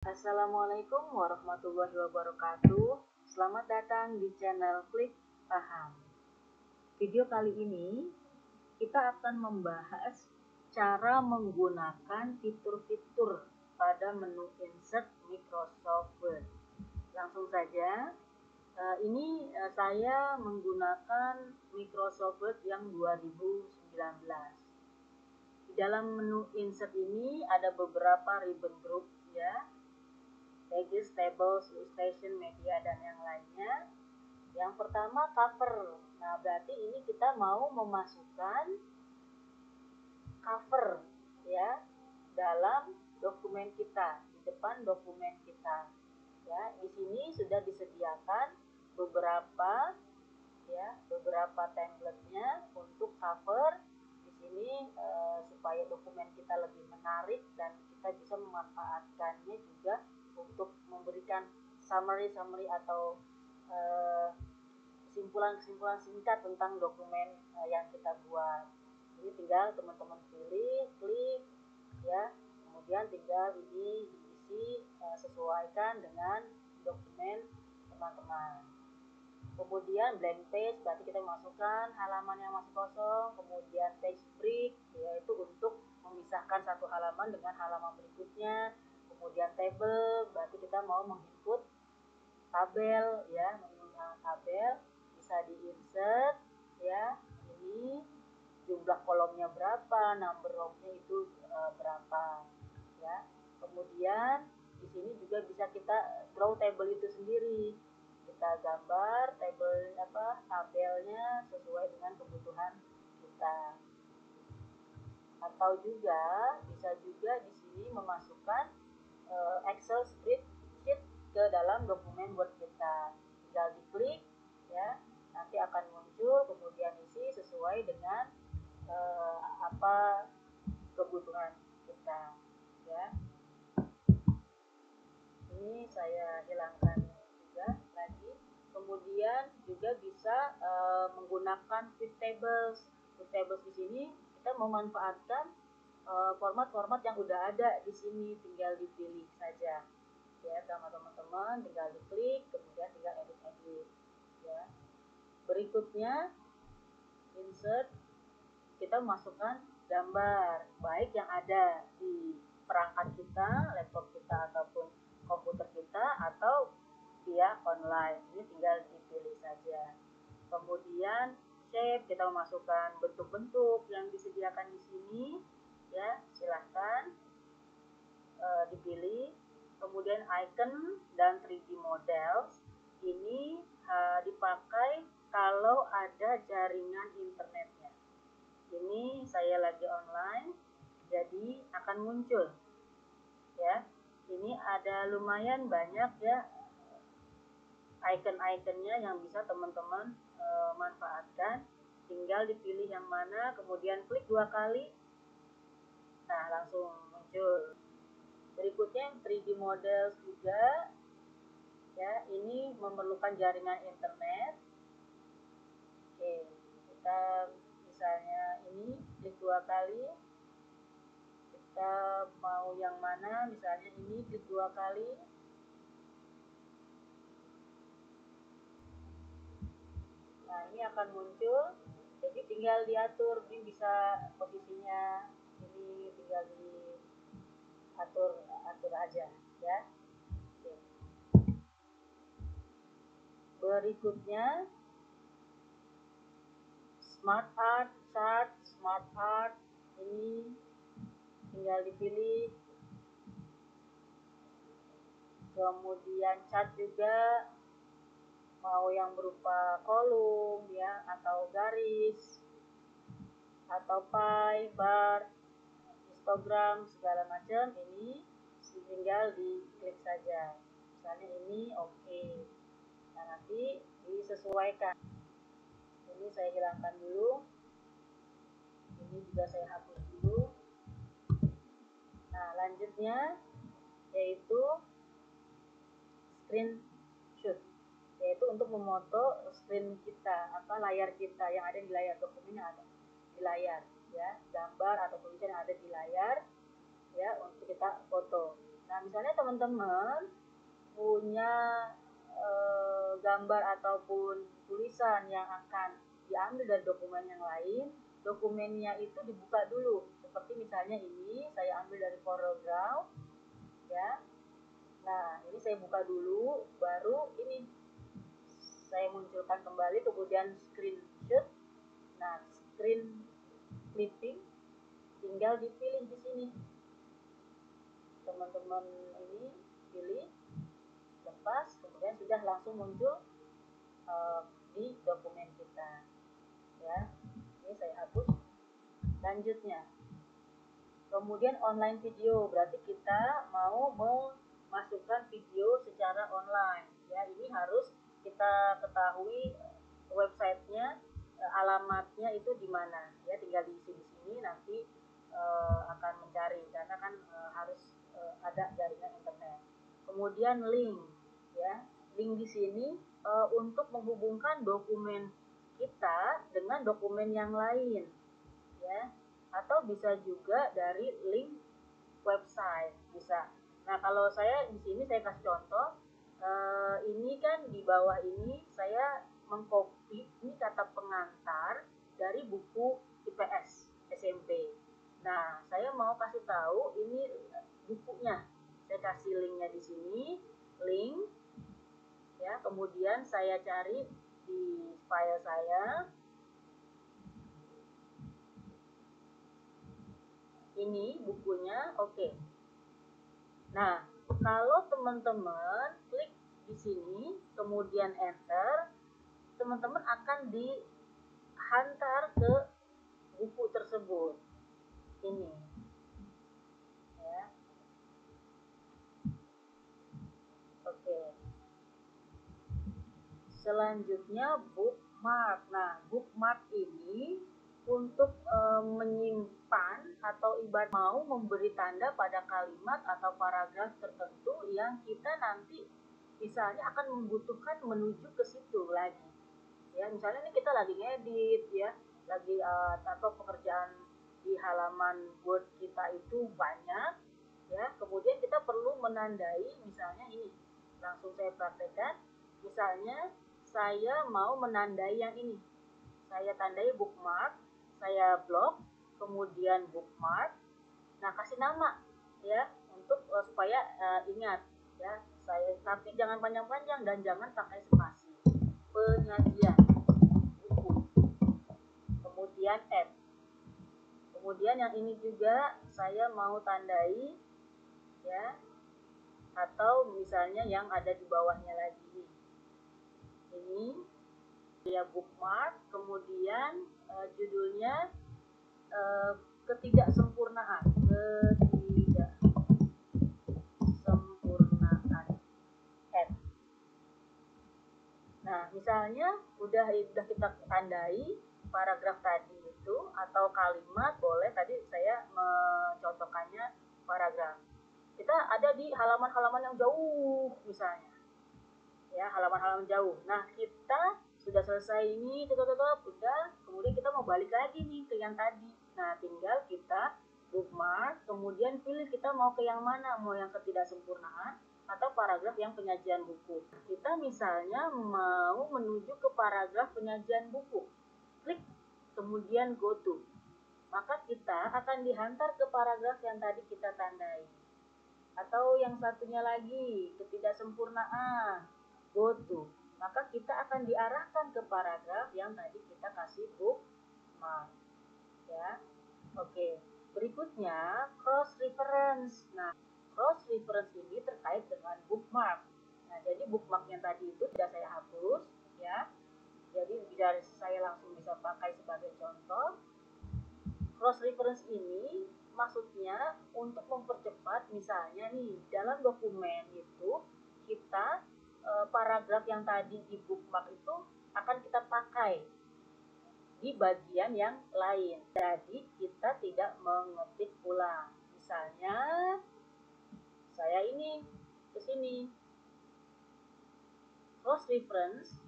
Assalamualaikum warahmatullahi wabarakatuh. Selamat datang di channel Klik Paham. Video kali ini kita akan membahas cara menggunakan fitur-fitur pada menu insert Microsoft Word. Langsung saja, saya menggunakan Microsoft Word yang 2019. Di dalam menu insert ini ada beberapa ribbon group ya, pages, tables, illustration, media, dan yang lainnya. Yang pertama cover. Nah, berarti ini kita mau memasukkan cover ya dalam dokumen kita, di depan dokumen kita. Ya, di sini sudah disediakan beberapa template-nya untuk cover. Di sini supaya dokumen kita lebih menarik dan kita bisa memanfaatkannya juga untuk memberikan summary atau kesimpulan singkat tentang dokumen yang kita buat. Jadi tinggal teman-teman pilih, klik ya, kemudian tinggal ini diisi sesuaikan dengan dokumen teman-teman. Kemudian blank page, berarti kita masukkan halaman yang masih kosong. Kemudian page break, yaitu untuk memisahkan satu halaman dengan halaman berikutnya. Kemudian table, berarti kita mau menginput tabel ya, menggunakan tabel, bisa di insert ya. Ini jumlah kolomnya berapa, number row-nya itu berapa ya. Kemudian di sini juga bisa kita draw table itu sendiri. Kita gambar tabelnya sesuai dengan kebutuhan kita. Atau juga bisa juga di sini memasukkan Excel spreadsheet ke dalam dokumen Word kita. Tinggal diklik ya, nanti akan muncul, kemudian isi sesuai dengan apa kebutuhan kita ya. Ini saya hilangkan juga lagi. Kemudian juga bisa menggunakan pivot tables. Pivot tables di sini kita memanfaatkan format-format yang udah ada di sini, tinggal dipilih saja ya sama teman-teman, tinggal diklik, kemudian tinggal edit ya. Berikutnya insert, kita masukkan gambar baik yang ada di perangkat kita, laptop kita ataupun komputer kita, atau via online. Ini tinggal dipilih saja. Kemudian shape, kita memasukkan bentuk-bentuk yang disediakan di sini ya, silahkan dipilih. Kemudian icon dan 3D models ini dipakai kalau ada jaringan internetnya. Ini saya lagi online, jadi akan muncul ya. Ini ada lumayan banyak ya icon-iconnya yang bisa teman-teman manfaatkan. Tinggal dipilih yang mana, kemudian klik 2 kali, nah langsung muncul. Berikutnya 3D models juga ya, ini memerlukan jaringan internet. Oke, kita misalnya ini klik 2 kali, kita mau yang mana, misalnya ini klik 2 kali. Nah, ini akan muncul, jadi tinggal diatur, ini bisa posisinya, ini tinggal diatur aja ya. Oke. Berikutnya smart art, chart, smart art, ini tinggal dipilih. Kemudian chart juga mau yang berupa kolom ya, atau garis, atau pie, bar, histogram, segala macam, ini tinggal diklik saja. Misalnya ini oke. Nah, nanti disesuaikan. Ini saya hilangkan dulu. Ini juga saya hapus dulu. Nah, lanjutnya yaitu screenshot, yaitu untuk memoto screen kita, layar kita yang ada di layar, dokumen yang ada di layar ya, gambar atau tulisan yang ada di layar ya, untuk kita foto. Nah, misalnya teman-teman punya gambar ataupun tulisan yang akan diambil dari dokumen yang lain, dokumennya itu dibuka dulu. Seperti misalnya ini saya ambil dari CorelDRAW, ya. Nah, ini saya buka dulu, baru ini saya munculkan kembali, kemudian screenshot. Nah, screen clipping tinggal dipilih di sini. Teman-teman ini pilih, lepas, kemudian sudah langsung muncul di dokumen kita. Ya, ini saya hapus. Lanjutnya, kemudian online video, berarti kita mau memasukkan video secara online. Ya, ini harus kita ketahui websitenya, alamatnya itu di mana. Ya, tinggal diisi di sini, nanti akan mencari, karena kan harus ada jaringan internet. Kemudian link, ya, link di sini untuk menghubungkan dokumen kita dengan dokumen yang lain, ya, atau bisa juga dari link website, bisa. Nah, kalau saya di sini saya kasih contoh, ini kan di bawah ini saya mengcopy ini kata pengantar dari buku IPS SMP. Nah, saya mau kasih tahu ini bukunya. Saya kasih linknya di sini, link, ya. Kemudian saya cari di file saya. Ini bukunya, oke. Nah, kalau teman-teman klik di sini, kemudian enter, teman-teman akan dihantar ke buku tersebut. Ini, ya. Oke. Selanjutnya bookmark. Nah, bookmark ini untuk menyimpan atau ibarat mau memberi tanda pada kalimat atau paragraf tertentu yang kita nanti misalnya akan membutuhkan menuju ke situ lagi. Ya, misalnya ini kita lagi ngedit, ya, lagi atau pekerjaan di halaman Word kita itu banyak, ya. Kemudian kita perlu menandai, misalnya ini, langsung saya praktekkan. Misalnya saya mau menandai yang ini, saya tandai bookmark, saya blok, kemudian bookmark. Nah, kasih nama, ya, untuk supaya ingat, ya. Saya, tapi jangan panjang-panjang dan jangan pakai spasi. Penyajian buku, kemudian add. Kemudian yang ini juga saya mau tandai, ya, atau misalnya yang ada di bawahnya lagi. Ini dia bookmark, kemudian judulnya ketidaksempurnaan add. Nah, misalnya udah kita tandai paragraf tadi itu atau kalimat, boleh, tadi saya mencontohkannya paragraf. Kita ada di halaman-halaman yang jauh misalnya, ya, halaman-halaman jauh. Nah, kita sudah selesai ini, udah, kemudian kita mau balik lagi nih ke yang tadi. Nah, tinggal kita bookmark, kemudian pilih kita mau ke yang mana, mau yang ketidaksempurnaan atau paragraf yang penyajian buku. Kita misalnya mau menuju ke paragraf penyajian buku, klik kemudian go to, maka kita akan dihantar ke paragraf yang tadi kita tandai. Atau yang satunya lagi, ketidaksempurnaan, go to, maka kita akan diarahkan ke paragraf yang tadi kita kasih bookmark, ya. Oke, berikutnya cross reference. Nah, cross reference ini terkait dengan bookmark. Nah, jadi bookmark yang tadi itu sudah saya hapus, ya. Jadi biar saya langsung bisa pakai sebagai contoh. Cross reference ini maksudnya untuk mempercepat, misalnya nih dalam dokumen itu kita paragraf yang tadi di bookmark itu akan kita pakai di bagian yang lain, jadi kita tidak mengetik ulang. Misalnya saya ini ke sini cross reference,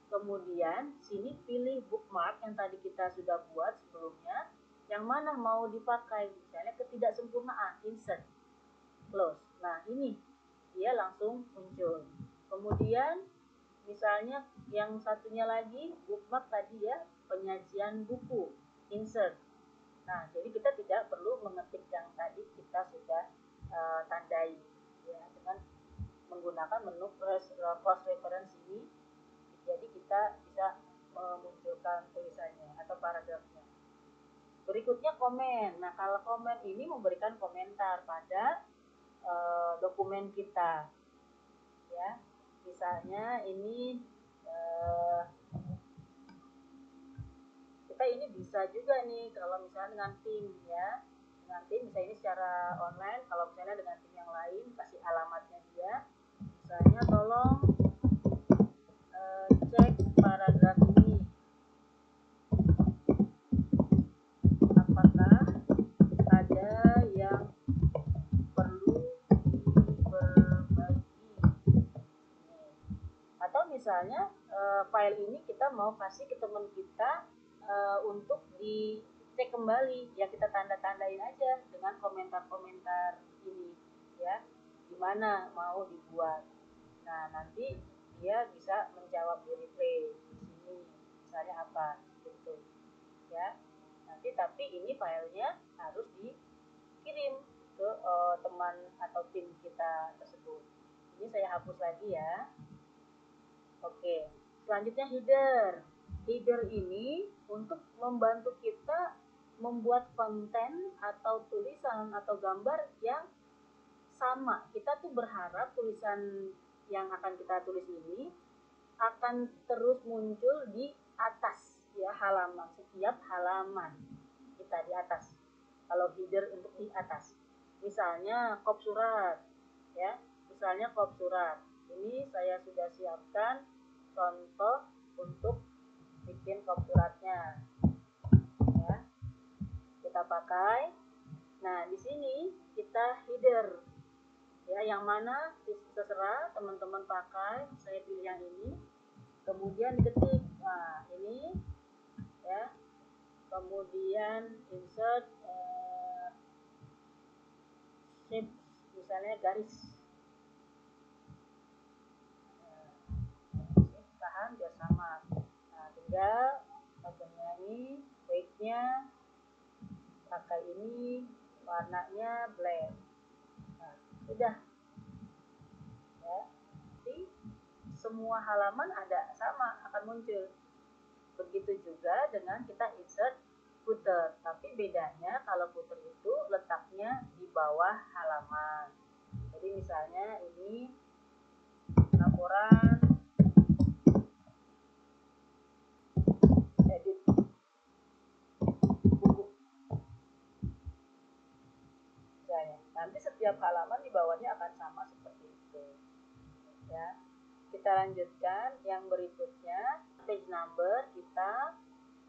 kemudian sini pilih bookmark yang tadi kita sudah buat sebelumnya, yang mana mau dipakai, misalnya ketidaksempurnaan, insert, close. Nah, ini dia langsung muncul. Kemudian misalnya yang satunya lagi bookmark tadi ya, penyajian buku, insert. Nah, jadi kita tidak perlu mengetik yang tadi kita sudah tandai ya, dengan menggunakan menu cross reference ini. Jadi kita bisa memunculkan tulisannya atau paragrafnya. Berikutnya komen. Nah, kalau komen ini memberikan komentar pada dokumen kita ya. Misalnya ini kita ini bisa juga nih kalau misalnya dengan tim ya, dengan tim misalnya ini secara online, kalau misalnya dengan tim yang lain kasih alamatnya dia, misalnya tolong cek paragraf ini apakah ada yang perlu diperbaiki. Atau misalnya file ini kita mau kasih ke teman kita untuk dicek kembali, ya kita tanda-tandain aja dengan komentar-komentar ini ya, gimana mau dibuat. Nah, nanti dia bisa menjawab di replay di sini misalnya apa gitu ya. Nanti tapi ini filenya harus dikirim ke teman atau tim kita tersebut. Ini saya hapus lagi ya. Oke, selanjutnya header. Header ini untuk membantu kita membuat konten atau tulisan atau gambar yang sama. Kita tuh berharap tulisan yang akan kita tulis ini akan terus muncul di atas ya, halaman, setiap halaman kita di atas. Kalau header untuk di atas. Misalnya kop surat ya. Misalnya kop surat. Ini saya sudah siapkan contoh untuk bikin kop suratnya ya, kita pakai. Nah, di sini kita header ya, yang mana terserah teman-teman pakai, saya pilih yang ini. Kemudian diketik, nah ini ya, kemudian insert shape, misalnya garis. Tahan biar sama. Nah, tinggal bagiannya ini, weight-nya pakai ini, warnanya black. Nah, sudah ya. Jadi semua halaman ada sama akan muncul. Begitu juga dengan kita insert footer, tapi bedanya kalau footer itu letaknya di bawah halaman. Jadi misalnya ini laporan edit buku misalnya. Nanti setiap halaman di bawahnya akan sama seperti itu ya. Kita lanjutkan yang berikutnya, page number. Kita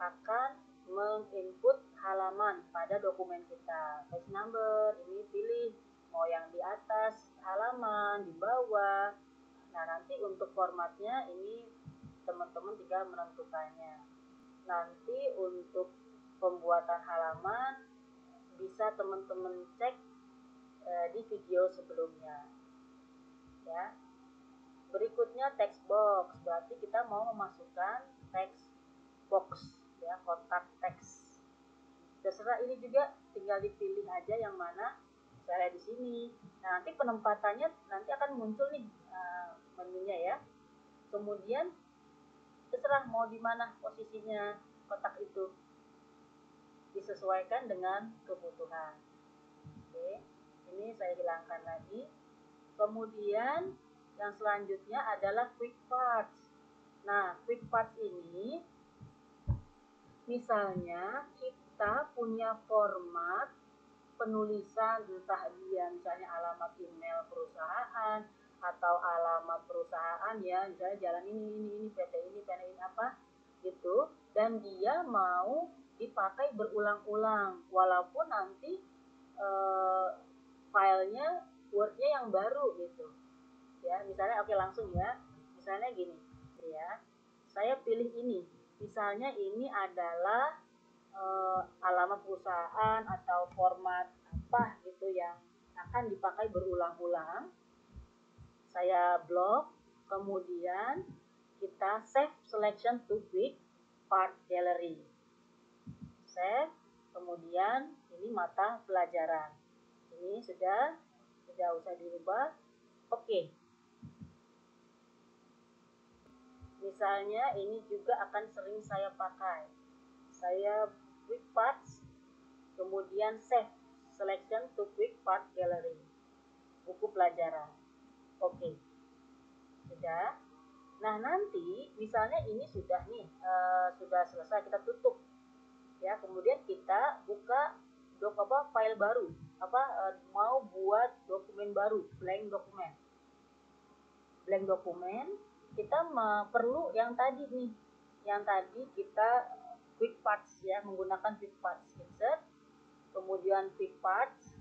akan menginput halaman pada dokumen kita. Page number ini pilih mau yang di atas halaman, di bawah. Nah, nanti untuk formatnya ini teman-teman tinggal menentukannya. Nanti untuk pembuatan halaman bisa teman-teman cek di video sebelumnya ya. Berikutnya text box, berarti kita mau memasukkan text box ya, kotak teks. Terserah, ini juga tinggal dipilih aja yang mana. Misalnya di sini. Nah, nanti penempatannya nanti akan muncul nih menunya ya. Kemudian terserah mau di mana posisinya kotak itu, disesuaikan dengan kebutuhan. Oke, ini saya hilangkan lagi. Kemudian yang selanjutnya adalah quick parts. Nah, quick parts ini misalnya kita punya format penulisan, entah dia misalnya alamat email perusahaan atau alamat perusahaan ya, misalnya jalan ini PT ini apa gitu, dan dia mau dipakai berulang-ulang walaupun nanti filenya wordnya yang baru gitu ya. Misalnya oke, langsung ya, misalnya gini ya, saya pilih ini, misalnya ini adalah alamat perusahaan atau format apa gitu yang akan dipakai berulang-ulang. Saya blok, kemudian kita save selection to quick part gallery. Save, kemudian ini mata pelajaran. Ini sudah usah dirubah. Oke. Misalnya ini juga akan sering saya pakai. Saya quick parts, kemudian save selection to quick part gallery. Buku pelajaran. Oke. Sudah. Nah, nanti misalnya ini sudah nih, sudah selesai, kita tutup. Ya, kemudian kita buka file baru, mau buat dokumen baru, blank dokumen. Kita perlu yang tadi nih, kita quick parts ya, menggunakan quick parts insert, kemudian quick parts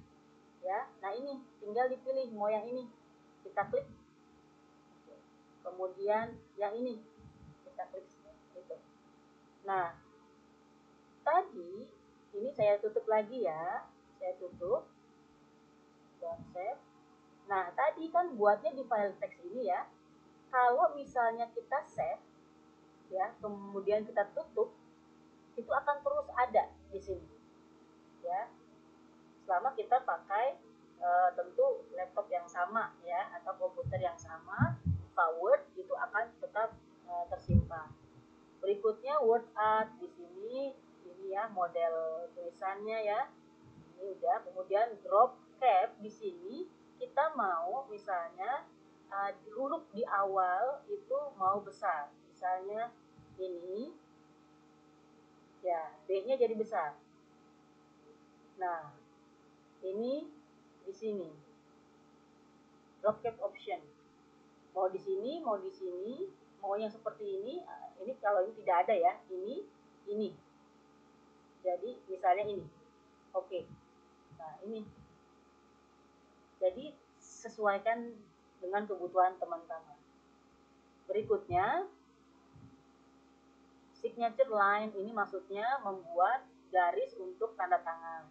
ya. Nah, ini tinggal dipilih mau yang ini, kita klik, kemudian yang ini kita klik gitu. Nah, tadi ini saya tutup lagi ya, saya tutup dan save. Nah, tadi kan buatnya di file teks ini ya. Kalau misalnya kita save ya, kemudian kita tutup, itu akan terus ada di sini ya, selama kita pakai tentu laptop yang sama ya, atau komputer yang sama, Word itu akan tetap tersimpan. Berikutnya word art di sini, ini ya model tulisannya ya, ini udah. Kemudian drop cap di sini, kita mau misalnya huruf di awal itu mau besar, misalnya ini ya, B-nya jadi besar. Nah, ini di sini drop cap option, mau di sini, mau yang seperti ini. Ini kalau ini tidak ada ya, ini jadi misalnya ini. Oke. Nah, ini jadi sesuaikan dengan kebutuhan teman-teman. Berikutnya signature line, ini maksudnya membuat garis untuk tanda tangan.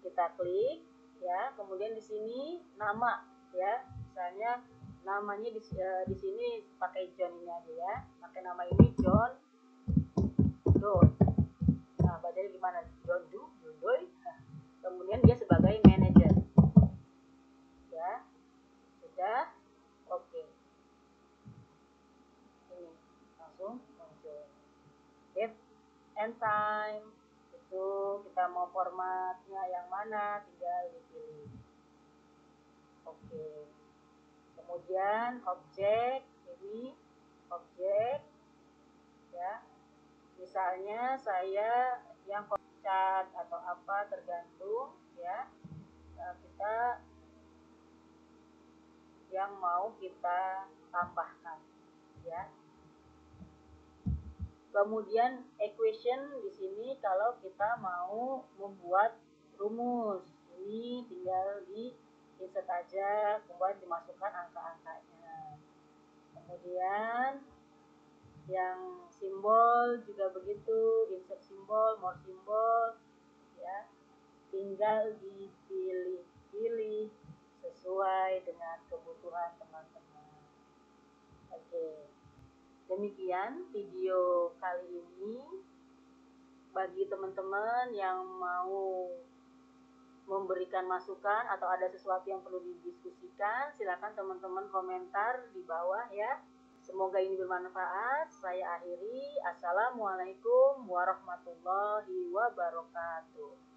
Kita klik ya, kemudian di sini nama ya, misalnya namanya di sini pakai John ini aja ya, pakai nama ini John Doe. Nah, bacanya gimana? John Doe. Kemudian dia sebagai manager ya, sudah. Oke, ini langsung muncul. Date and time, itu kita mau formatnya yang mana tinggal dipilih. Oke. Kemudian objek, ini objek ya, misalnya saya yang cat atau apa tergantung ya, kita yang mau kita tambahkan ya. Kemudian equation di sini kalau kita mau membuat rumus, ini tinggal di insert aja, kemudian dimasukkan angka-angkanya. Kemudian yang simbol juga begitu, insert simbol, more simbol ya, tinggal dipilih-pilih sesuai dengan kebutuhan teman-teman. Oke, demikian video kali ini. Bagi teman-teman yang mau memberikan masukan atau ada sesuatu yang perlu didiskusikan, silakan teman-teman komentar di bawah ya. Semoga ini bermanfaat. Saya akhiri. Assalamualaikum warahmatullahi wabarakatuh.